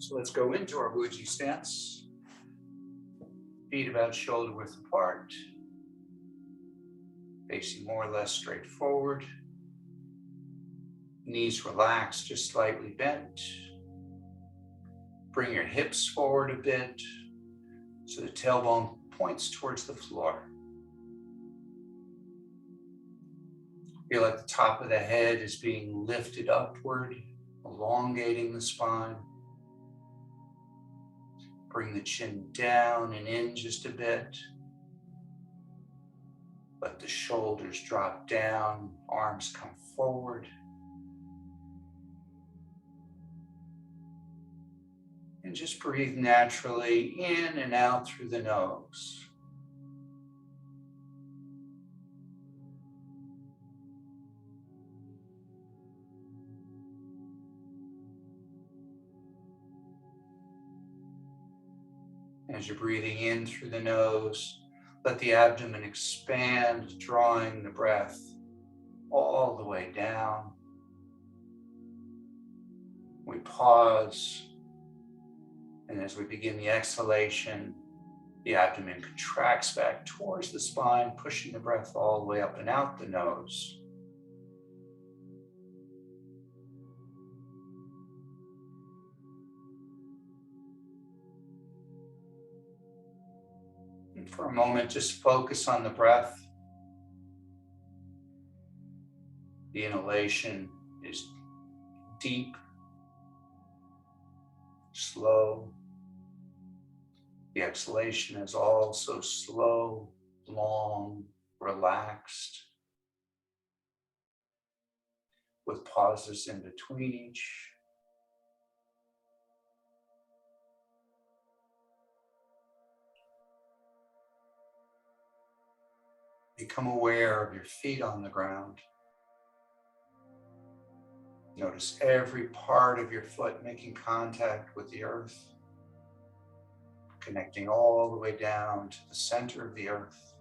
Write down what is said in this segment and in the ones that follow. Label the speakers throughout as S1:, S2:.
S1: So let's go into our Wuji stance. Feet about shoulder width apart. Facing more or less straight forward. Knees relaxed, just slightly bent. Bring your hips forward a bit so the tailbone points towards the floor. Feel like the top of the head is being lifted upward, elongating the spine. Bring the chin down and in just a bit. Let the shoulders drop down, arms come forward. And just breathe naturally in and out through the nose. As you're breathing in through the nose, let the abdomen expand, drawing the breath all the way down. We pause, and as we begin the exhalation, the abdomen contracts back towards the spine, pushing the breath all the way up and out the nose. And for a moment, just focus on the breath. The inhalation is deep, slow. The exhalation is also slow, long, relaxed, with pauses in between each. Become aware of your feet on the ground. Notice every part of your foot making contact with the earth, connecting all the way down to the center of the earth.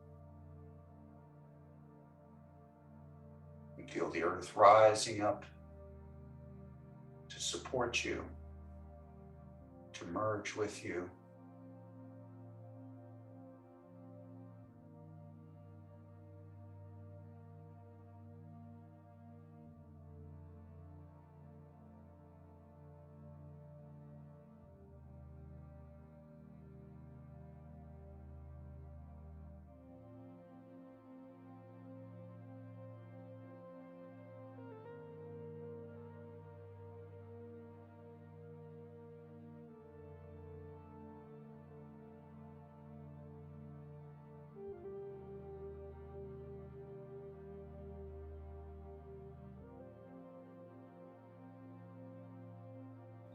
S1: You feel the earth rising up to support you, to merge with you.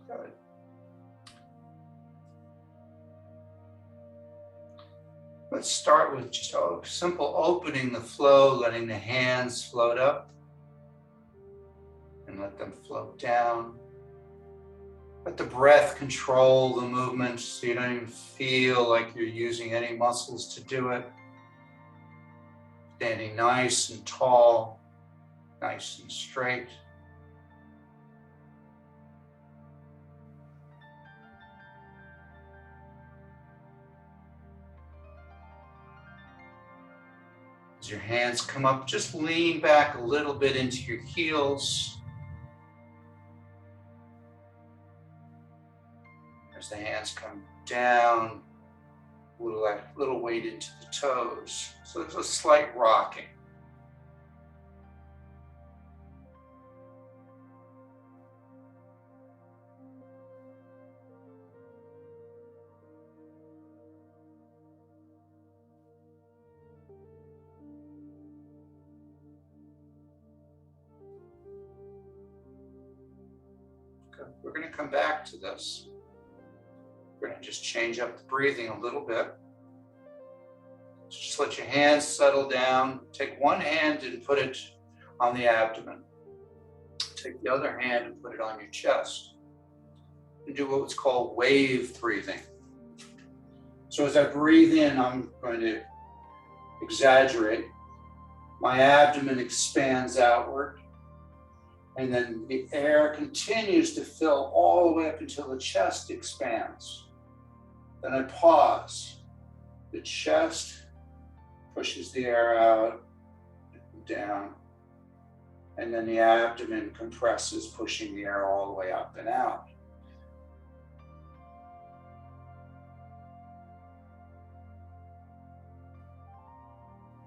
S1: Good. Let's start with just a simple opening the flow, letting the hands float up and let them float down. Let the breath control the movement so you don't even feel like you're using any muscles to do it. Standing nice and tall, nice and straight. As your hands come up, just lean back a little bit into your heels. As the hands come down, a little weight into the toes. So there's a slight rocking. We're going to come back to this. We're going to just change up the breathing a little bit. Just let your hands settle down. Take one hand and put it on the abdomen. Take the other hand and put it on your chest. And do what's called wave breathing. So as I breathe in, I'm going to exaggerate. My abdomen expands outward. And then the air continues to fill all the way up until the chest expands. Then I pause. The chest pushes the air out, down. And then the abdomen compresses, pushing the air all the way up and out.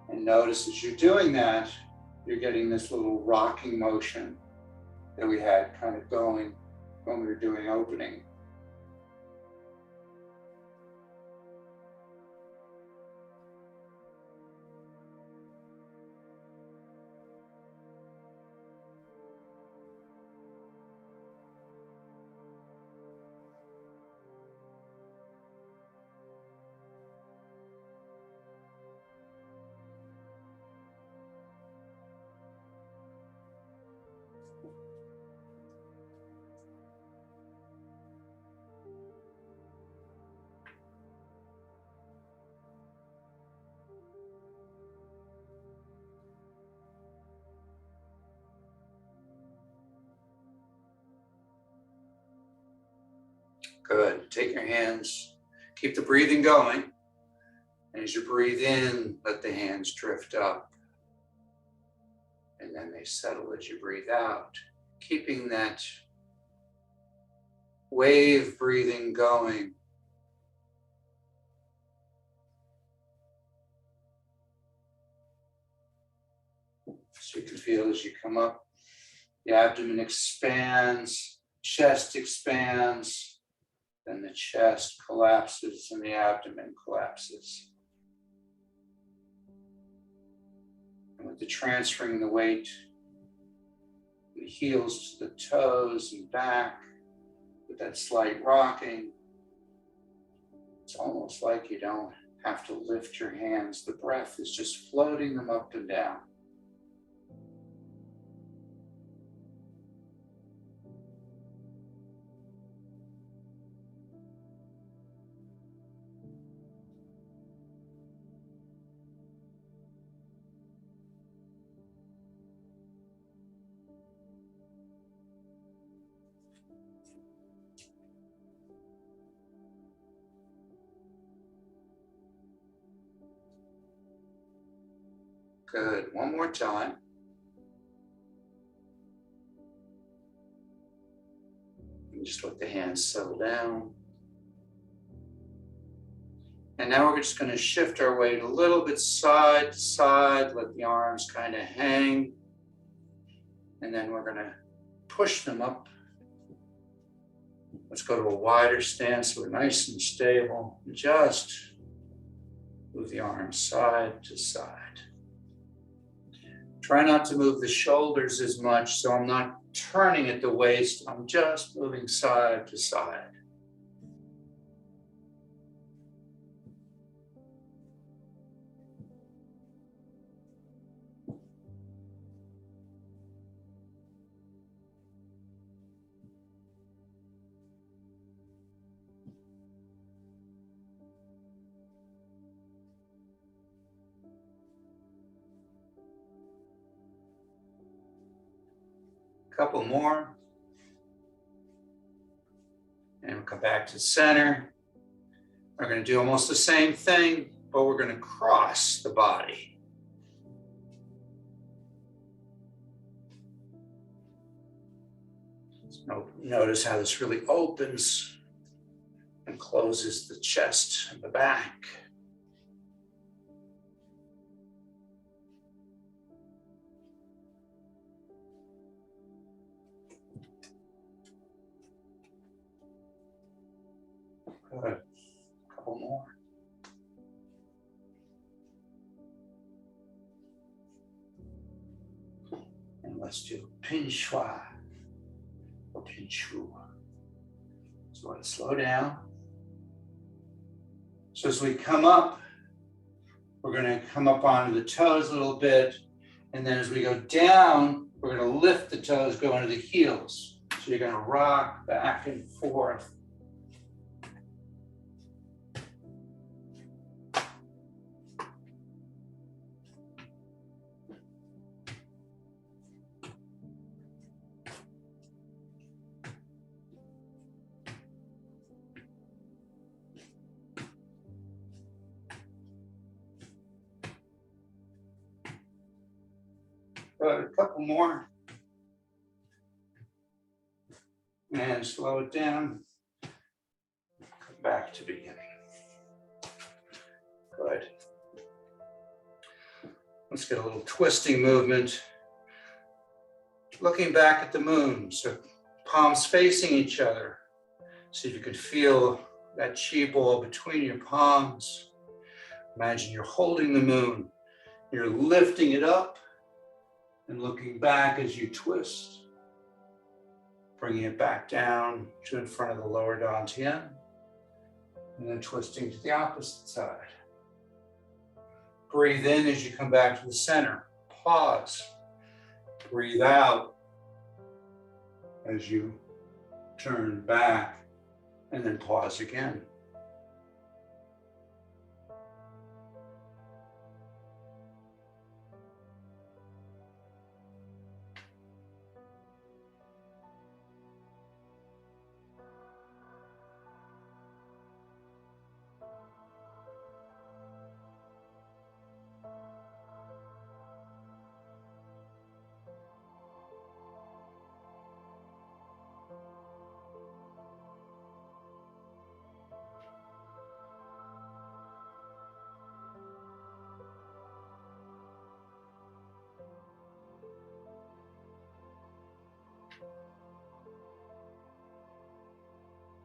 S1: And notice as you're doing that, you're getting this little rocking motion that we had kind of going when we were doing opening. Good. Take your hands, keep the breathing going. And as you breathe in, let the hands drift up. And then they settle as you breathe out, keeping that wave breathing going. So you can feel as you come up, the abdomen expands, chest expands. Then the chest collapses and the abdomen collapses. And with the transferring the weight, the heels to the toes and back, with that slight rocking, it's almost like you don't have to lift your hands. The breath is just floating them up and down. Good. One more time. And just let the hands settle down. And now we're just going to shift our weight a little bit side to side, let the arms kind of hang. And then we're going to push them up. Let's go to a wider stance so we're nice and stable. Just move the arms side to side. Try not to move the shoulders as much, so I'm not turning at the waist. I'm just moving side to side. Couple more. And we'll come back to center. We're going to do almost the same thing, but we're going to cross the body. So notice how this really opens and closes the chest and the back. Good. A couple more. And let's do Pin Shui or Pin Shu. So let's slow down. So as we come up, we're going to come up onto the toes a little bit. And then as we go down, we're going to lift the toes, go into the heels. So you're going to rock back and forth. Good, a couple more. And slow it down. Come back to beginning. Good. Let's get a little twisting movement. Looking back at the moon, so palms facing each other. See if you can feel that chi ball between your palms. Imagine you're holding the moon. You're lifting it up and looking back as you twist. Bringing it back down to in front of the lower dantian. And then twisting to the opposite side. Breathe in as you come back to the center. Pause. Breathe out as you turn back and then pause again.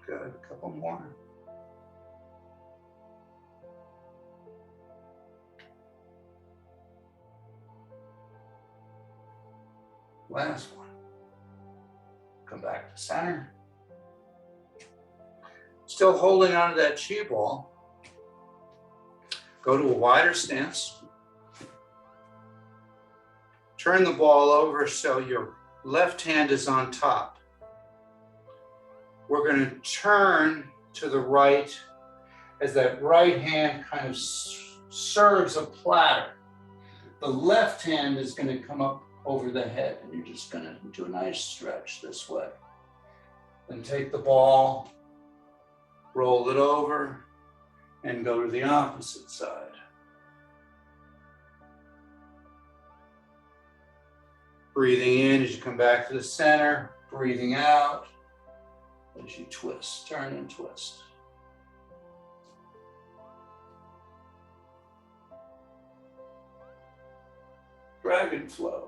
S1: Good, a couple more. Last one. Come back to center. Still holding onto that chi ball. Go to a wider stance. Turn the ball over so your left hand is on top. We're going to turn to the right as that right hand kind of serves a platter. The left hand is going to come up over the head, and you're just going to do a nice stretch this way. Then take the ball, roll it over, and go to the opposite side. Breathing in as you come back to the center, breathing out as you twist, turn and twist. Dragon flow.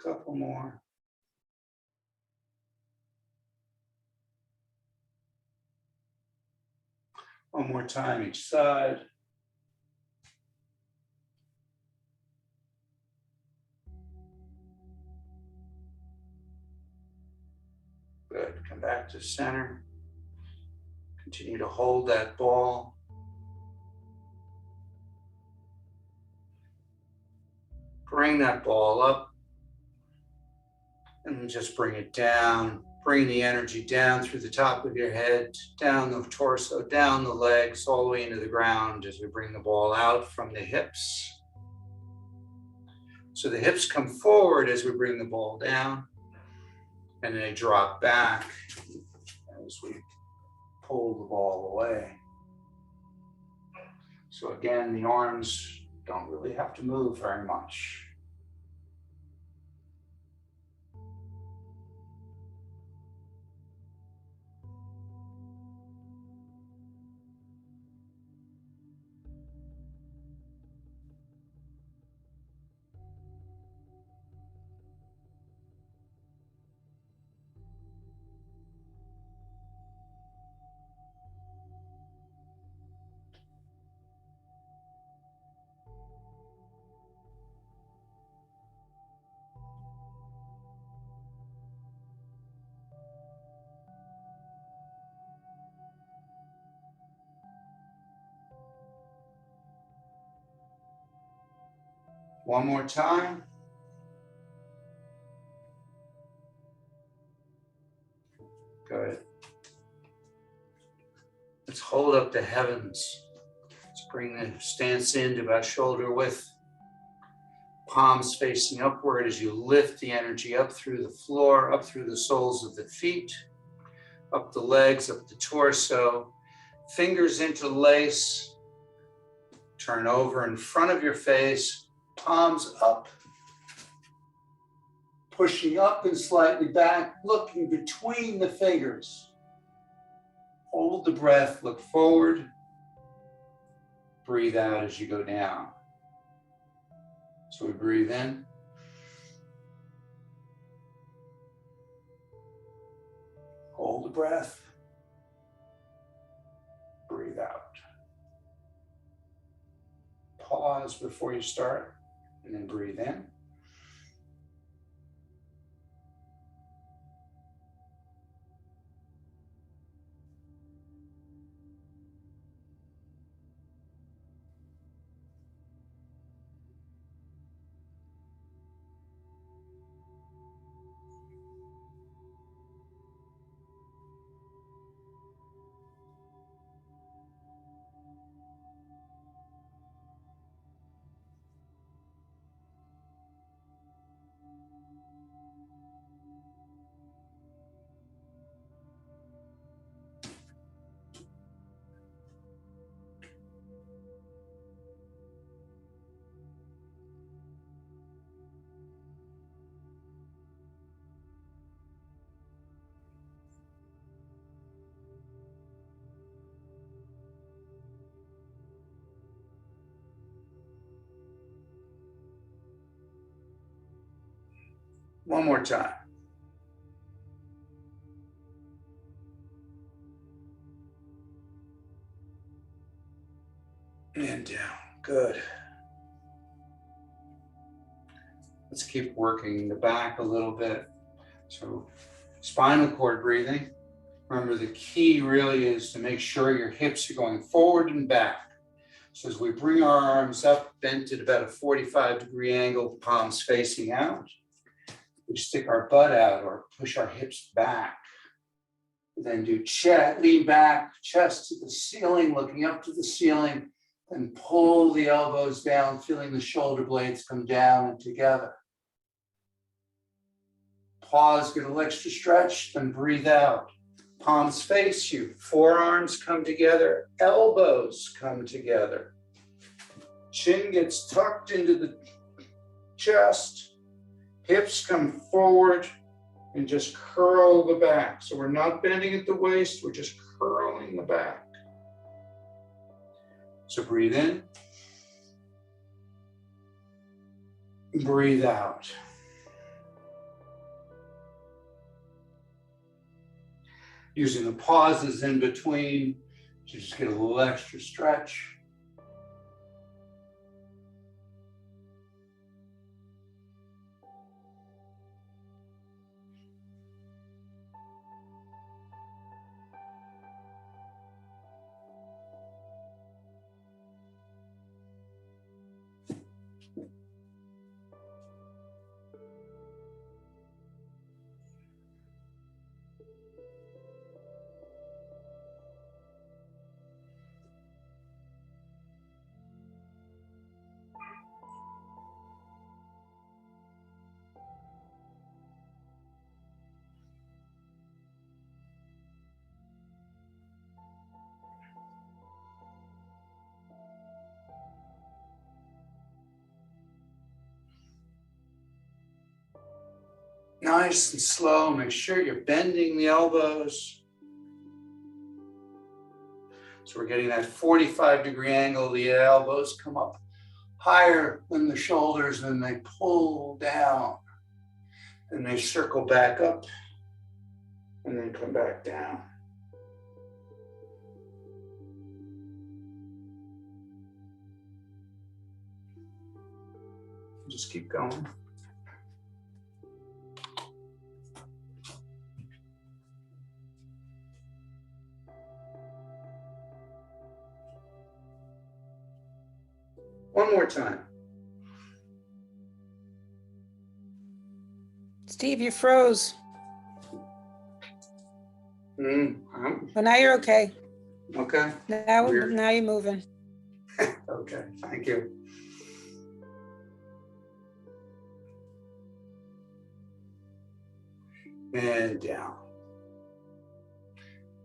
S1: Couple more. One more time each side. Good. Come back to center. Continue to hold that ball. Bring that ball up. And just bring it down. Bring the energy down through the top of your head, down the torso, down the legs, all the way into the ground as we bring the ball out from the hips. So the hips come forward as we bring the ball down, and they drop back as we pull the ball away. So again, the arms don't really have to move very much. One more time. Good. Let's hold up the heavens. Let's bring the stance into about shoulder width. Palms facing upward as you lift the energy up through the floor, up through the soles of the feet, up the legs, up the torso. Fingers interlace. Turn over in front of your face. Palms up. Pushing up and slightly back, looking between the fingers. Hold the breath, look forward. Breathe out as you go down. So we breathe in. Hold the breath. Breathe out. Pause before you start, and then breathe in. One more time. And down. Good. Let's keep working the back a little bit. So spinal cord breathing. Remember, the key really is to make sure your hips are going forward and back. So as we bring our arms up, bent at about a 45-degree angle, palms facing out, we stick our butt out or push our hips back. Then do chest, lean back, chest to the ceiling, looking up to the ceiling, and pull the elbows down, feeling the shoulder blades come down and together. Pause, get a little extra stretch, then breathe out. Palms face you, forearms come together, elbows come together. Chin gets tucked into the chest, hips come forward, and just curl the back. So we're not bending at the waist, we're just curling the back. So breathe in, breathe out. Using the pauses in between to just get a little extra stretch. Nice and slow, make sure you're bending the elbows. So we're getting that 45-degree angle. The elbows come up higher than the shoulders, and they pull down. And they circle back up, and then come back down. Just keep going. One more time.
S2: Steve, you froze. Well, now you're okay.
S1: Okay.
S2: Now
S1: Weird.
S2: you're moving.
S1: Okay, thank you. And down.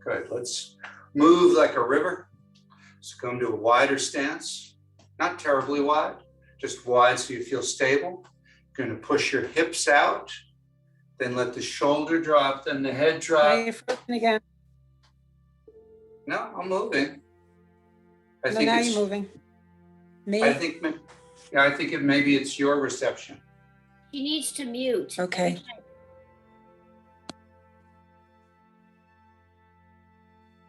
S1: Good, let's move like a river. So come to a wider stance, not terribly wide, just wide so you feel stable. You're going to push your hips out, then let the shoulder drop, then the head
S2: Now
S1: drop.
S2: you're frozen again.
S1: No, I'm moving.
S2: No, now you're moving. Me?
S1: I think maybe it's your reception.
S3: He needs to mute.
S2: Okay.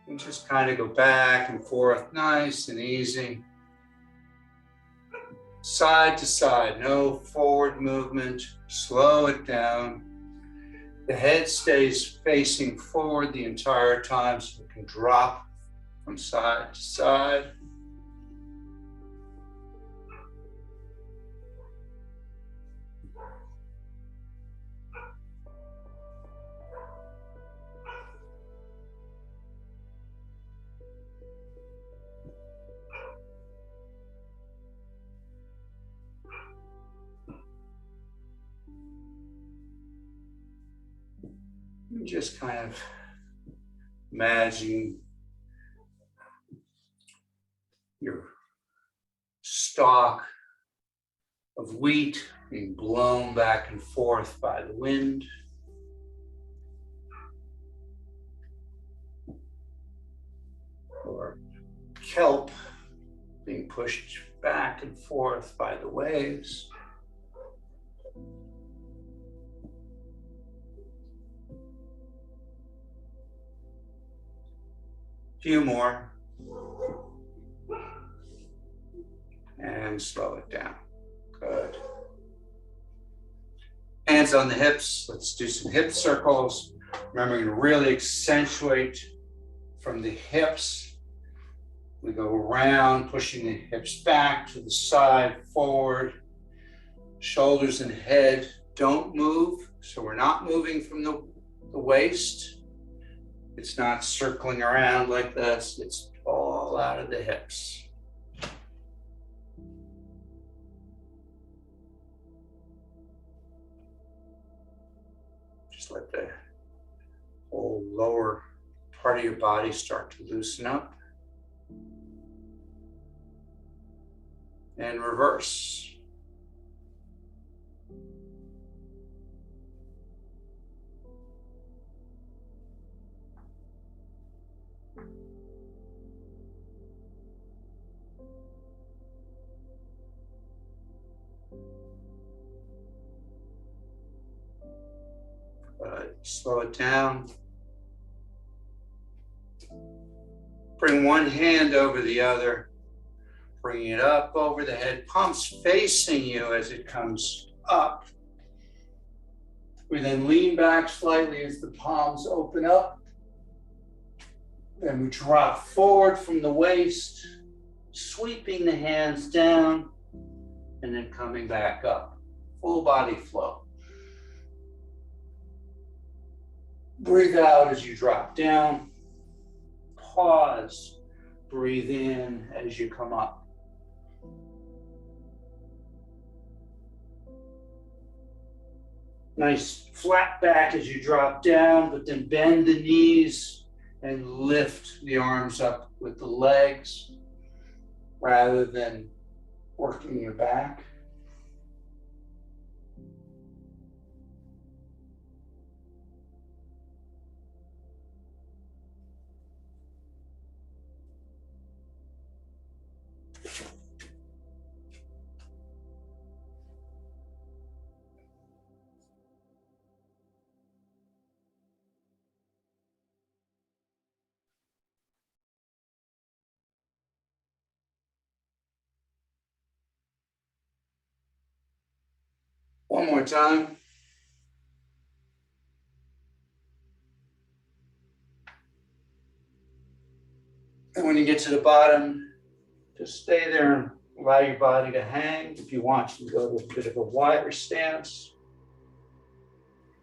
S1: And just kind of go back and forth, nice and easy. Side to side, no forward movement. Slow it down. The head stays facing forward the entire time so it can drop from side to side. Just kind of imagine your stalk of wheat being blown back and forth by the wind. Or kelp being pushed back and forth by the waves. Few more. And slow it down. Good. Hands on the hips. Let's do some hip circles. Remembering to really accentuate from the hips. We go around, pushing the hips back to the side, forward. Shoulders and head don't move. So we're not moving from the waist. It's not circling around like this. It's all out of the hips. Just let the whole lower part of your body start to loosen up. And reverse. Slow it down. Bring one hand over the other. Bring it up over the head. Palms facing you as it comes up. We then lean back slightly as the palms open up. Then we drop forward from the waist, sweeping the hands down, and then coming back up. Full body flow. Breathe out as you drop down. Pause. Breathe in as you come up. Nice flat back as you drop down, but then bend the knees and lift the arms up with the legs rather than working your back. One more time. And when you get to the bottom, just stay there and allow your body to hang. If you want, you can go to a bit of a wider stance. And then come back up. Full body flow. Just let the whole lower part of your body start to loosen up. And reverse. One more time. And when you get to the bottom, just stay there and allow your body to hang. If you want, you can go to a bit of a wider stance. And then come back up. Full body flow.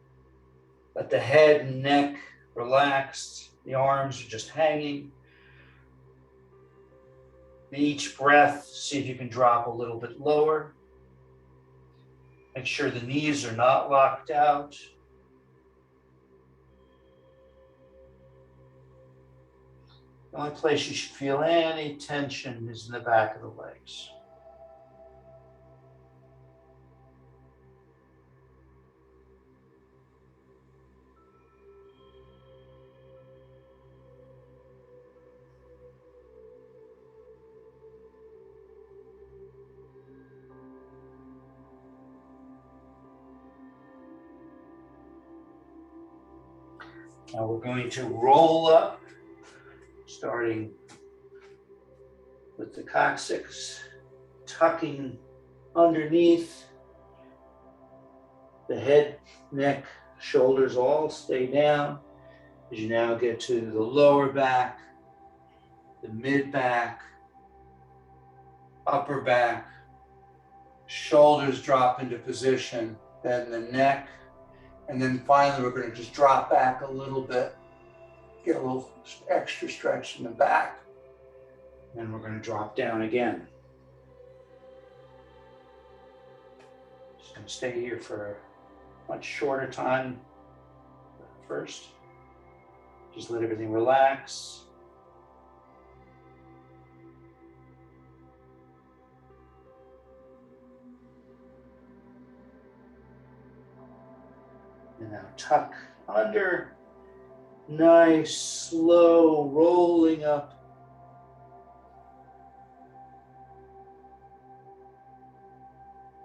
S1: Let the head and neck relaxed. The arms are just hanging. Each breath, see if you can drop a little bit lower. Make sure the knees are not locked out. The only place you should feel any tension is in the back of the legs. Now we're going to roll up, starting with the coccyx, tucking underneath. The head, neck, shoulders all stay down. As you now get to the lower back, the mid back, upper back, shoulders drop into position, then the neck, and then finally we're going to just drop back a little bit, get a little extra stretch in the back, and then we're going to drop down again. Just going to stay here for a much shorter time first. Just let everything relax. And now tuck under, nice, slow rolling up.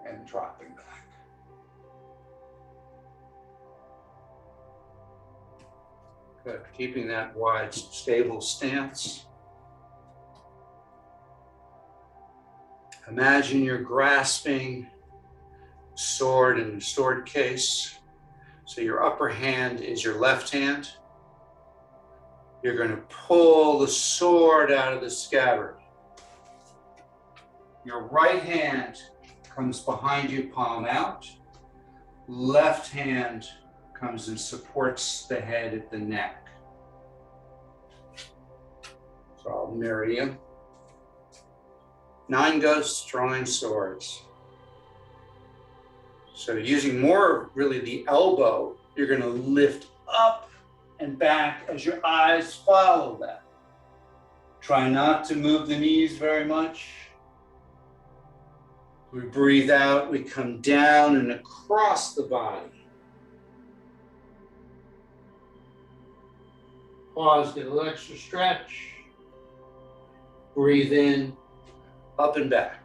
S1: And dropping back. Good, keeping that wide, stable stance. Imagine you're grasping a sword in a sword case. So your upper hand is your left hand. You're going to pull the sword out of the scabbard. Your right hand comes behind you, palm out. Left hand comes and supports the head at the neck. So I'll mirror you. 9 ghosts drawing swords. So using more really the elbow, you're going to lift up and back as your eyes follow that. Try not to move the knees very much. We breathe out, we come down and across the body. Pause, get a little extra stretch. Breathe in, up and back.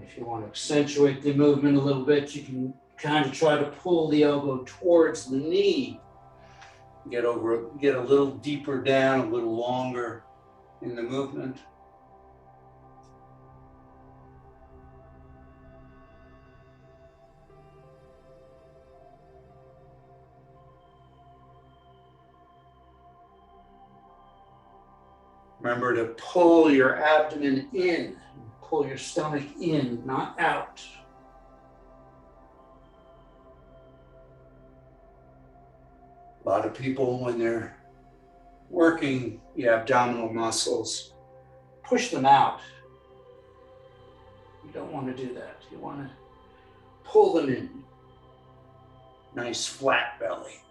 S1: If you want to accentuate the movement a little bit, you can kind of try to pull the elbow towards the knee. Get a little deeper down, a little longer in the movement. Remember to pull your abdomen in, pull your stomach in, not out. A lot of people, when they're working the abdominal muscles, push them out. You don't want to do that. You want to pull them in. Nice flat belly.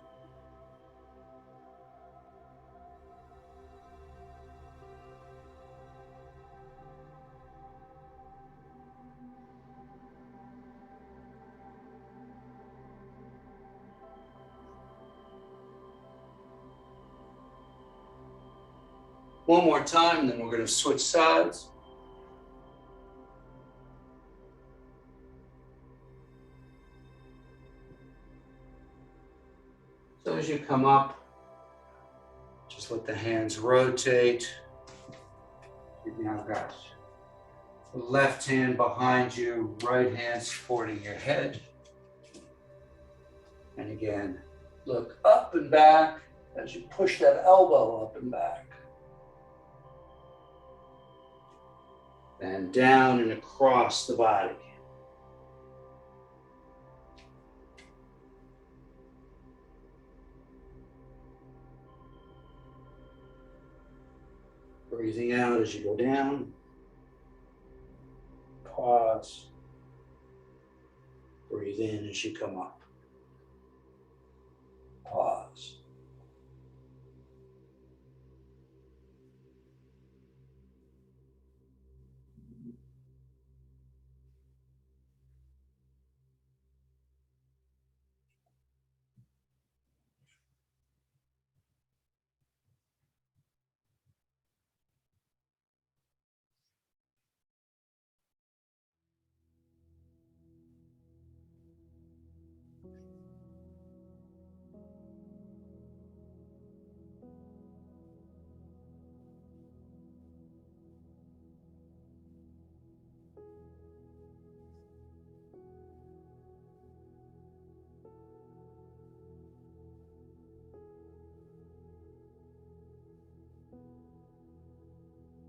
S1: One more time, then we're going to switch sides. So as you come up, just let the hands rotate. You've now got the left hand behind you, right hand supporting your head. And again, look up and back as you push that elbow up and back. and down and across the body. Breathing out as you go down. Pause. Breathe in as you come up. Pause.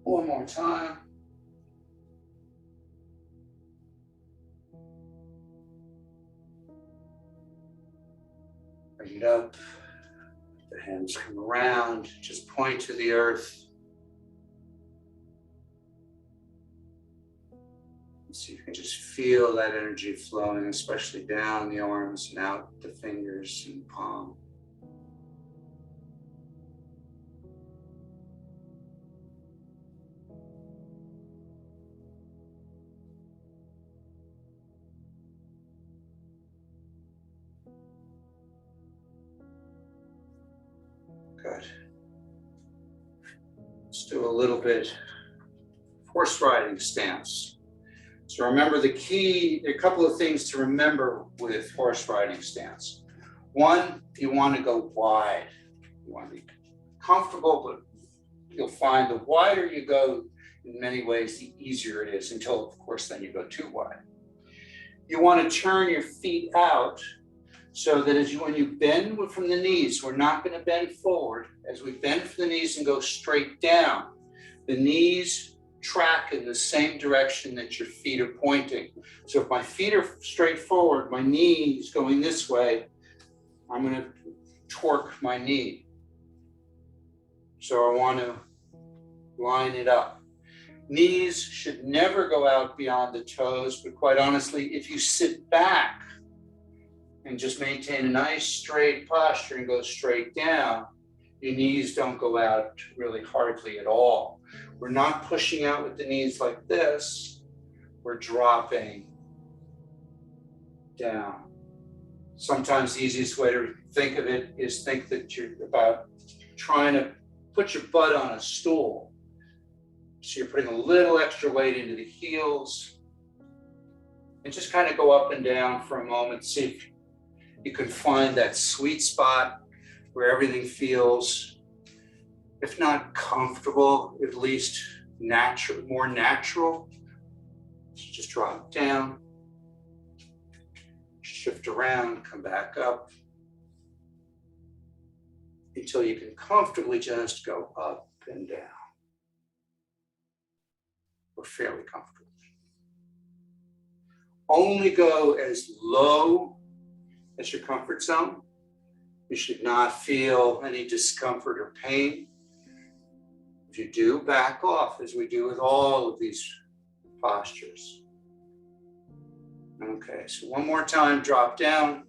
S1: One more time. Bring it up. The hands come around. Just point to the earth. So you can just feel that energy flowing, especially down the arms and out the fingers and palm. Good. Let's do a little bit horse riding stance. So remember there are a couple of things to remember with horse riding stance. One, you want to go wide. You want to be comfortable, but you'll find the wider you go, in many ways, the easier it is, until, of course, then you go too wide. You want to turn your feet out so that when you bend from the knees, we're not going to bend forward. As we bend from the knees and go straight down, the knees track in the same direction that your feet are pointing. So if my feet are straight forward, my knee is going this way, I'm going to torque my knee. So I want to line it up. Knees should never go out beyond the toes, but quite honestly, if you sit back and just maintain a nice straight posture and go straight down, your knees don't go out really hardly at all. We're not pushing out with the knees like this. We're dropping down. Sometimes the easiest way to think of it is think that you're about trying to put your butt on a stool. So you're putting a little extra weight into the heels and just kind of go up and down for a moment. See if you can find that sweet spot where everything feels, if not comfortable, at least natural, more natural. So just drop down, shift around, come back up until you can comfortably just go up and down. Or fairly comfortable. Only go as low as your comfort zone. You should not feel any discomfort or pain. If you do, back off, as we do with all of these postures. Okay, so one more time, drop down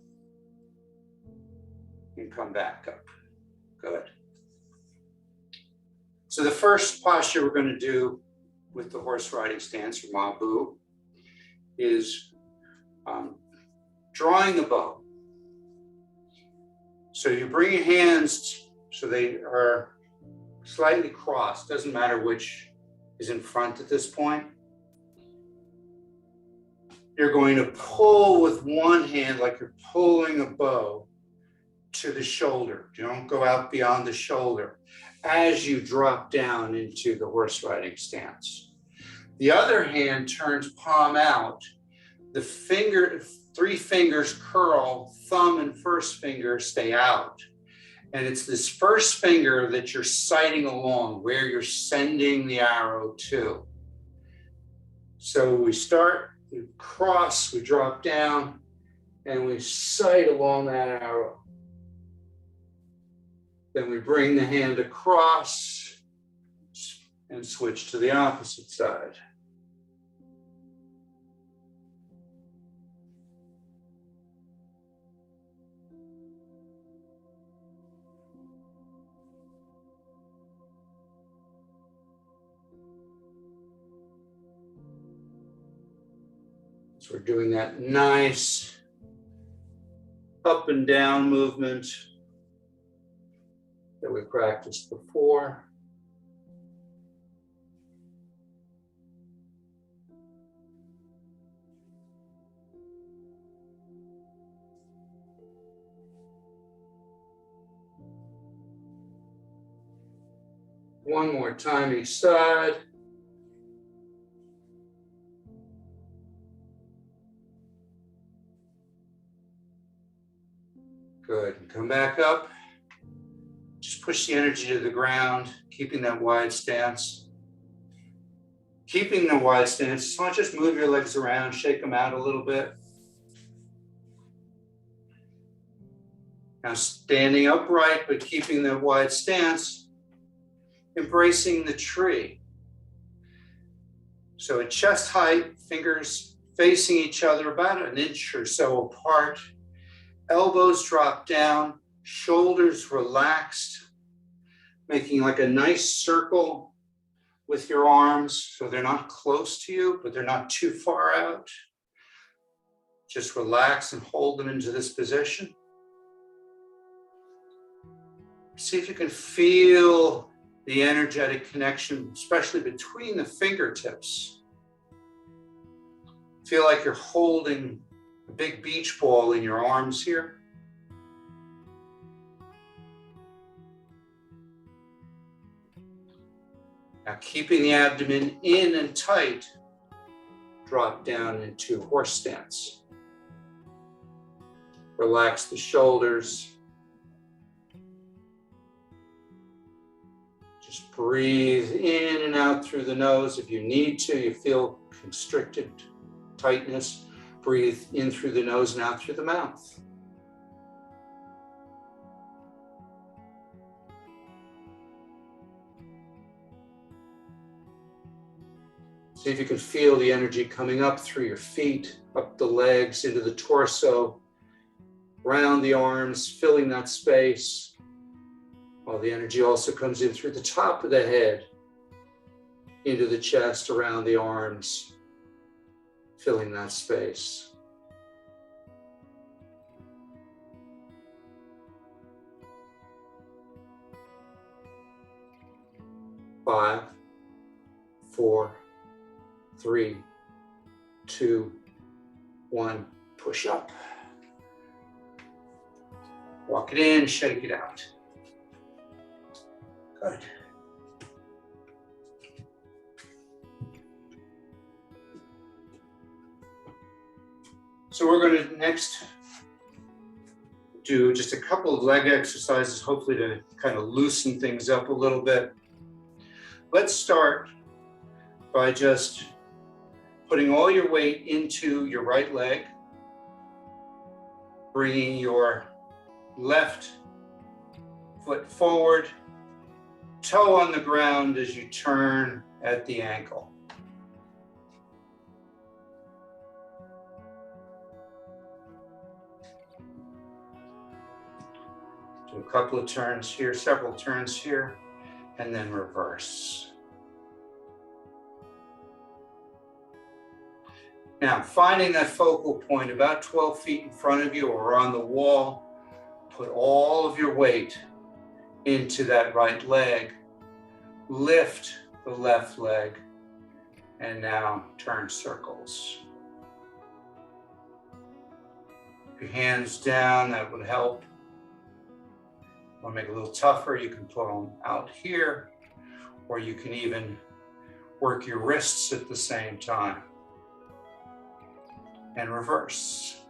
S1: and come back up. Good. So the first posture we're going to do with the horse riding stance, or Mabu, is drawing the bow. So you bring your hands so they are slightly crossed, doesn't matter which is in front at this point. You're going to pull with one hand like you're pulling a bow to the shoulder. Don't go out beyond the shoulder as you drop down into the horse riding stance. The other hand turns palm out. The three fingers curl, thumb and first finger stay out. And it's this first finger that you're sighting along, where you're sending the arrow to. So we start, we cross, we drop down, and we sight along that arrow. Then we bring the hand across and switch to the opposite side. So we're doing that nice up and down movement that we practiced before. One more time each side. Good. Come back up. Just push the energy to the ground, keeping that wide stance. Keeping the wide stance, not just move your legs around, shake them out a little bit. Now standing upright, but keeping the wide stance, embracing the tree. So at chest height, fingers facing each other about an inch or so apart. Elbows drop down, shoulders relaxed, making like a nice circle with your arms so they're not close to you, but they're not too far out. Just relax and hold them into this position. See if you can feel the energetic connection, especially between the fingertips. Feel like you're holding a big beach ball in your arms here. Now keeping the abdomen in and tight, drop down into horse stance. Relax the shoulders. Just breathe in and out through the nose. If you need to, you feel constricted tightness, breathe in through the nose and out through the mouth. See if you can feel the energy coming up through your feet, up the legs, into the torso, around the arms, filling that space. While the energy also comes in through the top of the head, into the chest, around the arms, filling that space. Five, 4, 3, 2, 1, push up. Walk it in, shake it out. Good. So we're going to next do just a couple of leg exercises, hopefully to kind of loosen things up a little bit. Let's start by just putting all your weight into your right leg, bringing your left foot forward, toe on the ground as you turn at the ankle. Do a couple of turns here, several turns here, and then reverse. Now, finding that focal point about 12 feet in front of you or on the wall, put all of your weight into that right leg, lift the left leg, and now turn circles. Your hands down, that would help. Want to make it a little tougher, you can put them out here, or you can even work your wrists at the same time. And reverse.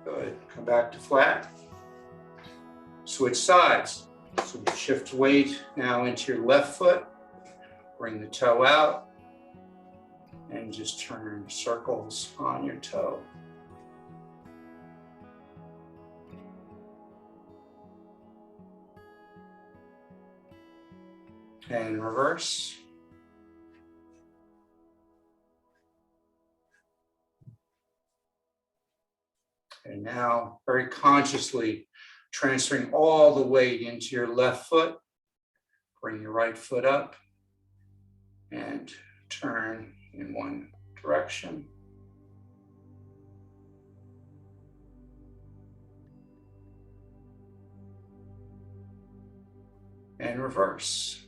S1: Good. Come back to flat. Switch sides. So shift weight now into your left foot. Bring the toe out and just turn circles on your toe. And reverse. And now very consciously transferring all the weight into your left foot. Bring your right foot up and turn in one direction. And reverse.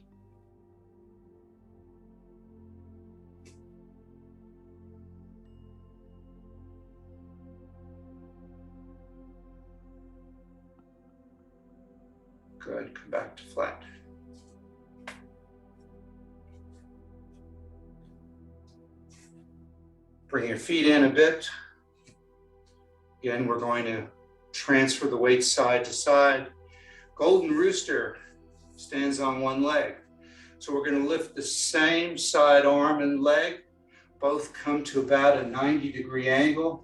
S1: Good, come back to flat. Bring your feet in a bit. Again, we're going to transfer the weight side to side. Golden rooster stands on one leg. So we're going to lift the same side arm and leg. Both come to about a 90-degree angle.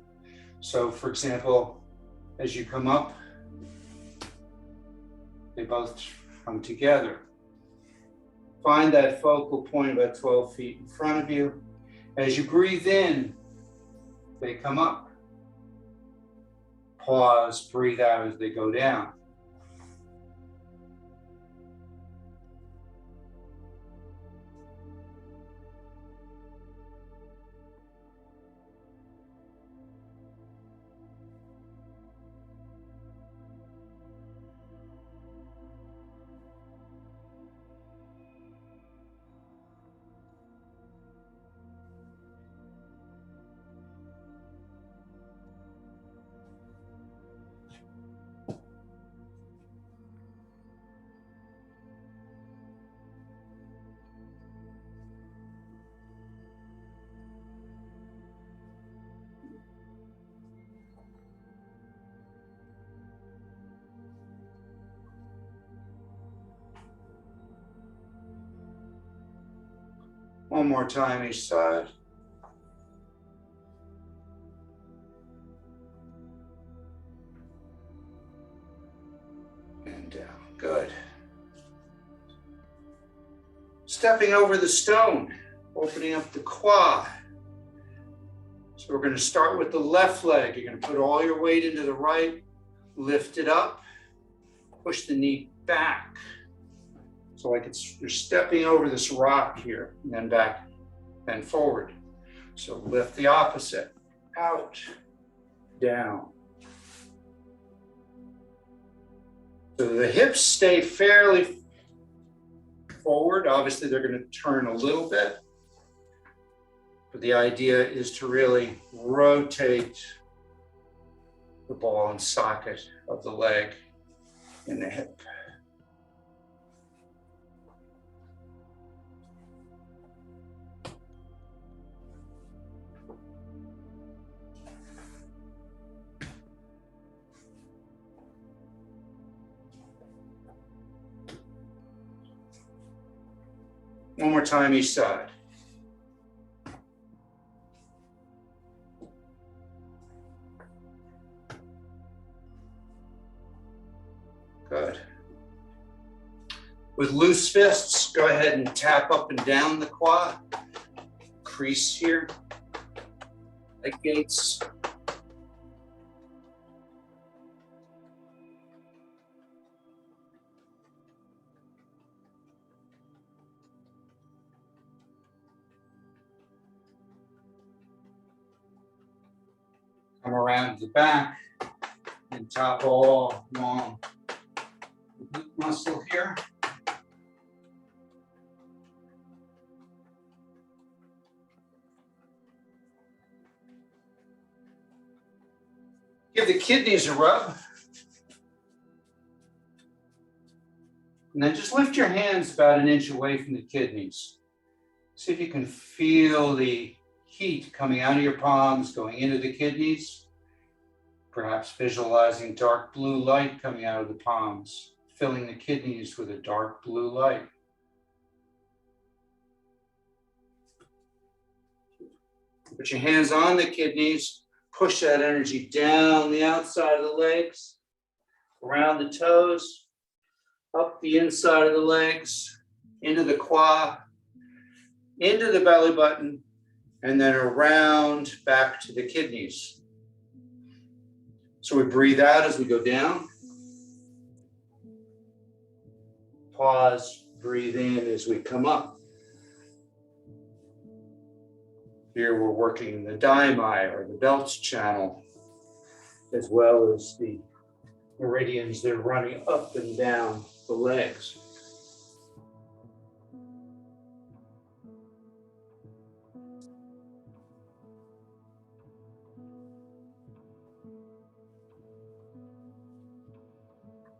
S1: So for example, as you come up, they both come together. Find that focal point about 12 feet in front of you. As you breathe in, they come up. Pause, breathe out as they go down. One more time each side. And down, good. Stepping over the stone, opening up the quad. So we're going to start with the left leg. You're going to put all your weight into the right, lift it up, push the knee back. So like you're stepping over this rock here, and then back, then forward. So lift the opposite, out, down. So the hips stay fairly forward. Obviously they're going to turn a little bit, but the idea is to really rotate the ball and socket of the leg in the hip. One more time each side. Good. With loose fists, go ahead and tap up and down the quad. Crease here, like gates. Come around to the back and top all along the glute muscle here. Give the kidneys a rub. And then just lift your hands about an inch away from the kidneys. See if you can feel the heat coming out of your palms, going into the kidneys. Perhaps visualizing dark blue light coming out of the palms. filling the kidneys with a dark blue light. Put your hands on the kidneys, push that energy down the outside of the legs, around the toes, up the inside of the legs, into the quad, into the belly button, and then around back to the kidneys. So we breathe out as we go down. Pause, breathe in as we come up. Here we're working the daimai, or the belts channel, as well as the meridians that are running up and down the legs.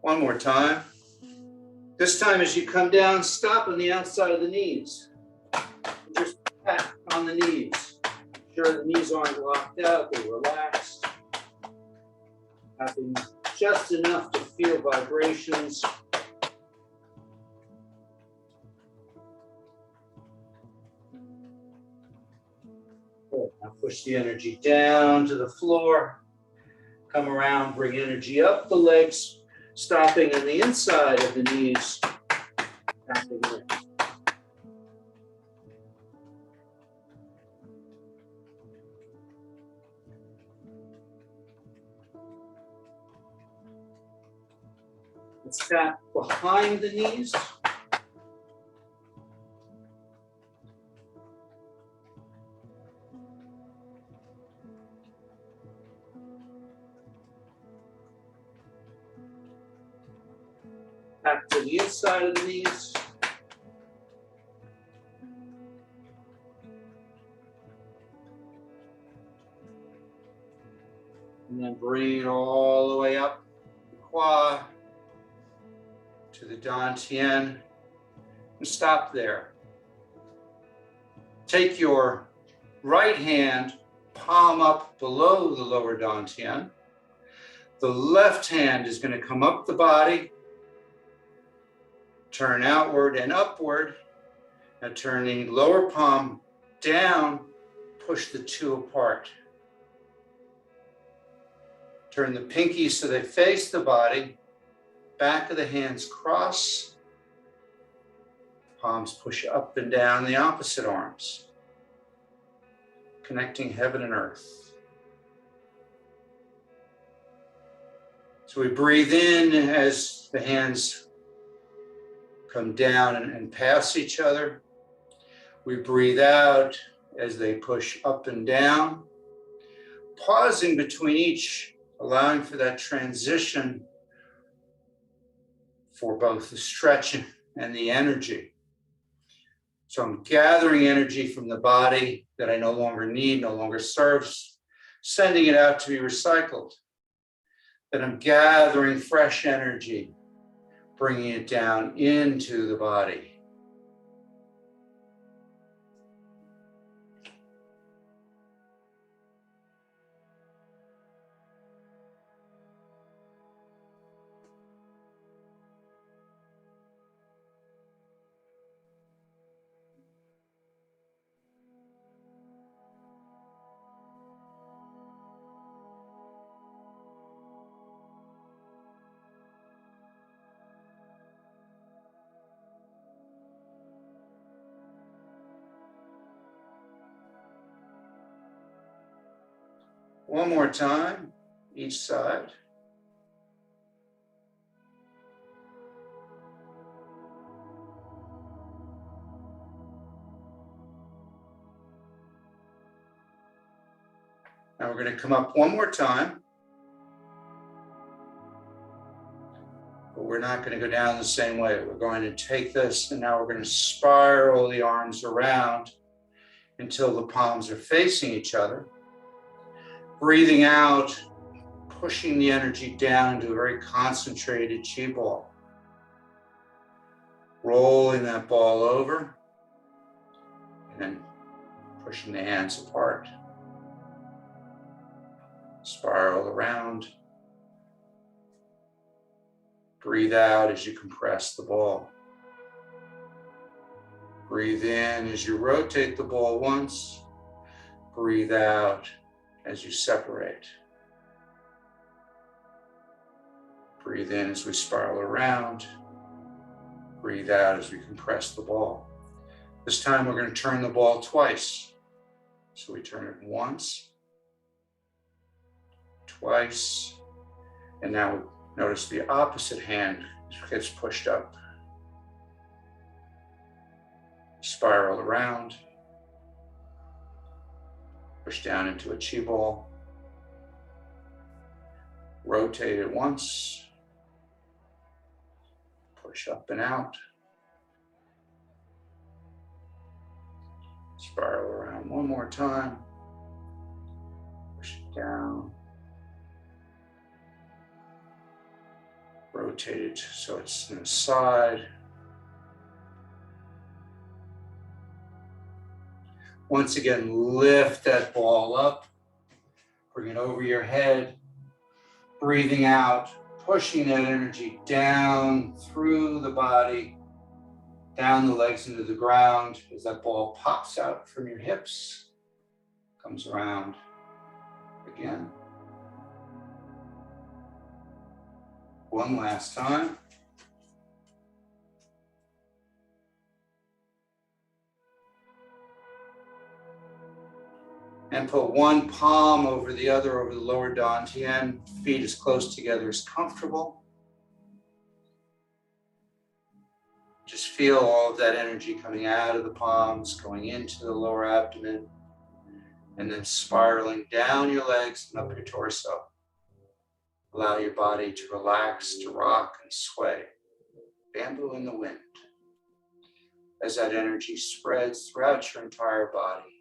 S1: One more time. This time as you come down, stop on the outside of the knees. Just pat on the knees. Make sure the knees aren't locked out, they're relaxed. Tapping just enough to feel vibrations. Good. Now push the energy down to the floor. Come around, bring energy up the legs, stopping on the inside of the knees. Tapping in. Let's tap behind the knees. Tap to the inside of the knees. And then bring it all the way up the quad to the dantian, and stop there. Take your right hand, palm up below the lower dantian. The left hand is going to come up the body, turn outward and upward. Now turning lower palm down, push the two apart. Turn the pinkies so they face the body. Back of the hands cross. Palms push up and down the opposite arms. Connecting heaven and earth. So we breathe in as the hands come down and pass each other. We breathe out as they push up and down. Pausing between each, allowing for that transition for both the stretch and the energy. So I'm gathering energy from the body that I no longer need, no longer serves, sending it out to be recycled. Then I'm gathering fresh energy, bringing it down into the body. One more time, each side. Now we're going to come up one more time. But we're not going to go down the same way. We're going to take this and now we're going to spiral the arms around until the palms are facing each other. Breathing out, pushing the energy down into a very concentrated chi ball. Rolling that ball over and then pushing the hands apart. Spiral around. Breathe out as you compress the ball. Breathe in as you rotate the ball once. Breathe out as you separate. Breathe in as we spiral around. Breathe out as we compress the ball. This time we're going to turn the ball twice. So we turn it once, twice, and now notice the opposite hand gets pushed up. Spiral around. Push down into a chi ball. Rotate it once. Push up and out. Spiral around one more time. Push it down. Rotate it so it's in the side. Once again, lift that ball up. Bring it over your head. Breathing out, pushing that energy down through the body, down the legs into the ground as that ball pops out from your hips, comes around again. One last time. And put one palm over the other over the lower dantian, feet as close together as comfortable. Just feel all of that energy coming out of the palms, going into the lower abdomen, and then spiraling down your legs and up your torso. Allow your body to relax, to rock and sway. Bamboo in the wind. As that energy spreads throughout your entire body.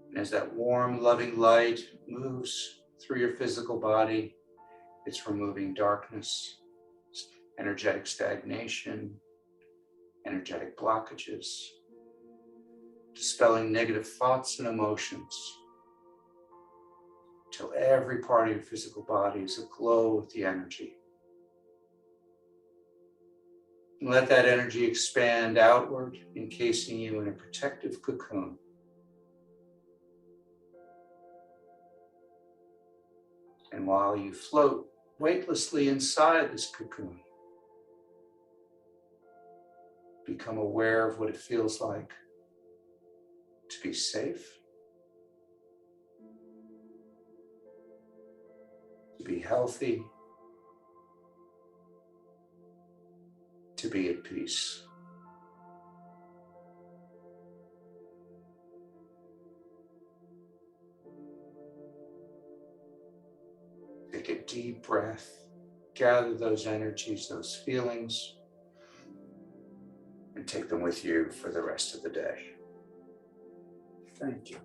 S1: And as that warm, loving light moves through your physical body, it's removing darkness, energetic stagnation, energetic blockages, dispelling negative thoughts and emotions, till every part of your physical body is aglow with the energy. And let that energy expand outward, encasing you in a protective cocoon. And while you float weightlessly inside this cocoon, become aware of what it feels like to be safe, to be healthy, to be at peace. Take a deep breath, gather those energies, those feelings, and take them with you for the rest of the day. Thank you.